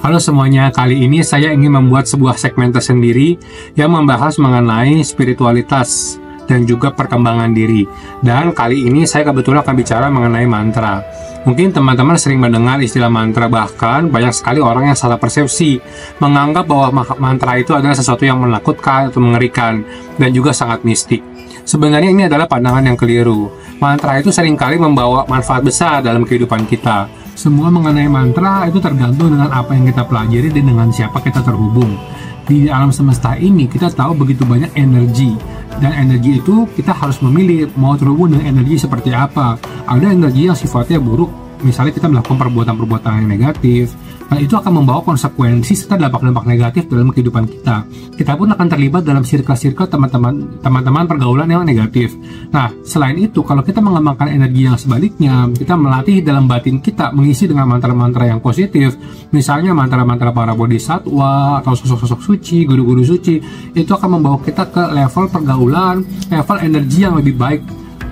Halo semuanya, kali ini saya ingin membuat sebuah segmen tersendiri yang membahas mengenai spiritualitas dan juga perkembangan diri. Dan kali ini saya kebetulan akan bicara mengenai mantra. Mungkin teman-teman sering mendengar istilah mantra, bahkan banyak sekali orang yang salah persepsi, menganggap bahwa mantra itu adalah sesuatu yang menakutkan atau mengerikan, dan juga sangat mistik. Sebenarnya ini adalah pandangan yang keliru. Mantra itu seringkali membawa manfaat besar dalam kehidupan kita. Semua mengenai mantra itu tergantung dengan apa yang kita pelajari dan dengan siapa kita terhubung. Di alam semesta ini kita tahu begitu banyak energi, dan energi itu kita harus memilih mau terhubung dengan energi seperti apa. Ada energi yang sifatnya buruk, misalnya kita melakukan perbuatan-perbuatan yang negatif, nah itu akan membawa konsekuensi serta dampak-dampak negatif dalam kehidupan kita. Kita pun akan terlibat dalam sirkel-sirkel teman-teman pergaulan yang negatif. Nah, selain itu, kalau kita mengembangkan energi yang sebaliknya, kita melatih dalam batin kita mengisi dengan mantra-mantra yang positif, misalnya mantra-mantra para bodhisatwa atau sosok-sosok suci, guru-guru suci, itu akan membawa kita ke level pergaulan, level energi yang lebih baik,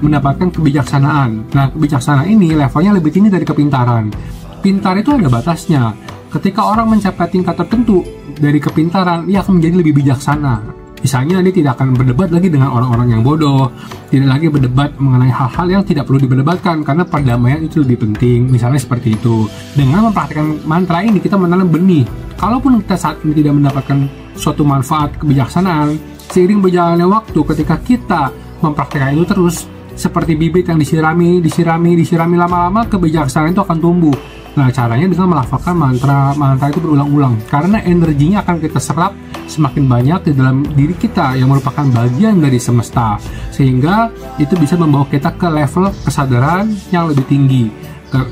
mendapatkan kebijaksanaan. Nah, kebijaksanaan ini levelnya lebih tinggi dari kepintaran. Pintar itu ada batasnya. Ketika orang mencapai tingkat tertentu dari kepintaran, ia akan menjadi lebih bijaksana. Misalnya, dia tidak akan berdebat lagi dengan orang-orang yang bodoh, tidak lagi berdebat mengenai hal-hal yang tidak perlu diperdebatkan, karena perdamaian itu lebih penting, misalnya seperti itu. Dengan mempraktikkan mantra ini, kita menanam benih. Kalaupun kita saat ini tidak mendapatkan suatu manfaat kebijaksanaan, seiring berjalannya waktu, ketika kita mempraktikkan itu terus, seperti bibit yang disirami lama-lama, kebijaksanaan itu akan tumbuh. Nah, caranya dengan melafalkan mantra itu berulang-ulang, karena energinya akan kita serap semakin banyak di dalam diri kita yang merupakan bagian dari semesta, sehingga itu bisa membawa kita ke level kesadaran yang lebih tinggi.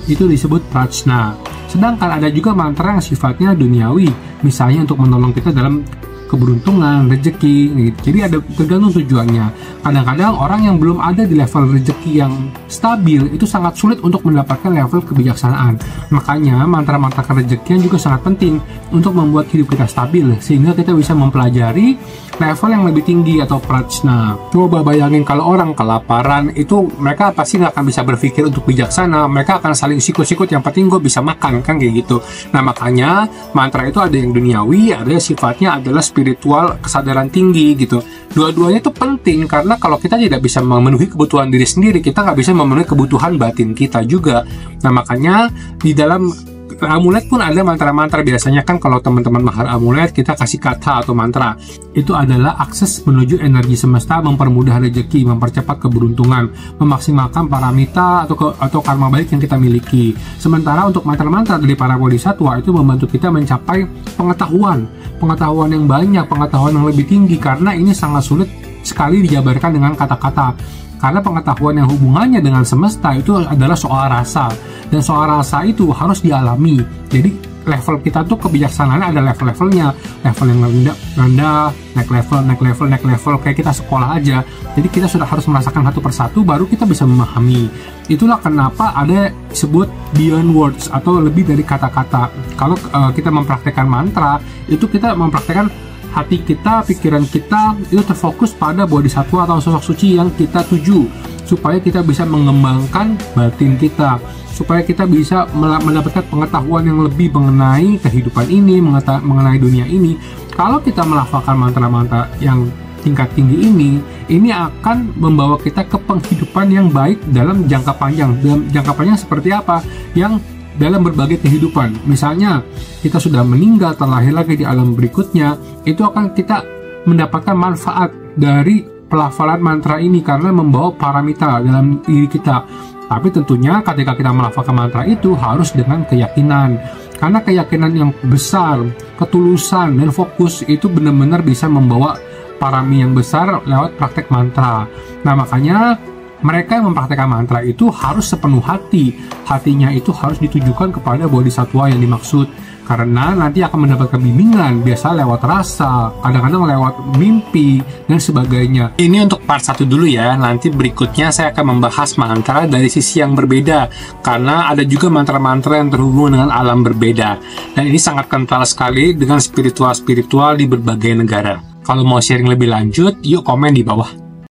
Itu disebut prajna. Sedangkan ada juga mantra yang sifatnya duniawi, misalnya untuk menolong kita dalam keberuntungan, rezeki, gitu. Jadi ada tergantung tujuannya. Kadang-kadang orang yang belum ada di level rezeki yang stabil itu sangat sulit untuk mendapatkan level kebijaksanaan. Makanya mantra-mantra rezeki juga sangat penting untuk membuat hidup kita stabil, sehingga kita bisa mempelajari level yang lebih tinggi atau prajna. Coba bayangin kalau orang kelaparan, itu mereka pasti nggak akan bisa berpikir untuk bijaksana. Mereka akan saling sikut-sikut, yang penting gue bisa makan, kan kayak gitu. Nah, makanya mantra itu ada yang duniawi, ada yang sifatnya adalah spiritual, kesadaran tinggi gitu. Dua-duanya itu penting, karena kalau kita tidak bisa memenuhi kebutuhan diri sendiri, kita nggak bisa memenuhi kebutuhan batin kita juga. Nah, makanya di dalam amulet pun ada mantra-mantra. Biasanya kan kalau teman-teman mahar amulet, kita kasih kata atau mantra. Itu adalah akses menuju energi semesta, mempermudah rezeki, mempercepat keberuntungan, memaksimalkan paramita atau karma baik yang kita miliki. Sementara untuk mantra-mantra dari para bodhisatwa itu membantu kita mencapai pengetahuan yang banyak, pengetahuan yang lebih tinggi, karena ini sangat sulit sekali dijabarkan dengan kata-kata. Karena pengetahuan yang hubungannya dengan semesta itu adalah soal rasa, dan soal rasa itu harus dialami. Jadi level kita tuh kebijaksanaan ada level-levelnya, level yang rendah, naik level, kayak kita sekolah aja. Jadi kita sudah harus merasakan satu persatu, baru kita bisa memahami. Itulah kenapa ada disebut beyond words atau lebih dari kata-kata. Kalau kita mempraktekkan mantra, itu kita mempraktekkan hati kita, pikiran kita itu terfokus pada bodhisatwa atau sosok suci yang kita tuju, supaya kita bisa mengembangkan batin kita, supaya kita bisa mendapatkan pengetahuan yang lebih mengenai kehidupan ini, mengenai dunia ini. Kalau kita melafalkan mantra-mantra yang tingkat tinggi ini akan membawa kita ke penghidupan yang baik dalam jangka panjang. Dalam jangka panjang seperti apa? Yang dalam berbagai kehidupan. Misalnya, kita sudah meninggal, terlahir lagi di alam berikutnya, itu akan kita mendapatkan manfaat dari pelafalan mantra ini karena membawa paramita dalam diri kita. Tapi tentunya ketika kita melafalkan mantra itu harus dengan keyakinan. Karena keyakinan yang besar, ketulusan, dan fokus itu benar-benar bisa membawa parami yang besar lewat praktek mantra. Nah, makanya mereka yang mempraktekkan mantra itu harus sepenuh hati. Hatinya itu harus ditujukan kepada bodhisatwa yang dimaksud. Karena nanti akan mendapatkan bimbingan, biasa lewat rasa, kadang-kadang lewat mimpi, dan sebagainya. Ini untuk part 1 dulu ya. Nanti berikutnya saya akan membahas mantra dari sisi yang berbeda. Karena ada juga mantra-mantra yang terhubung dengan alam berbeda. Dan ini sangat kental sekali dengan spiritual-spiritual di berbagai negara. Kalau mau sharing lebih lanjut, yuk komen di bawah.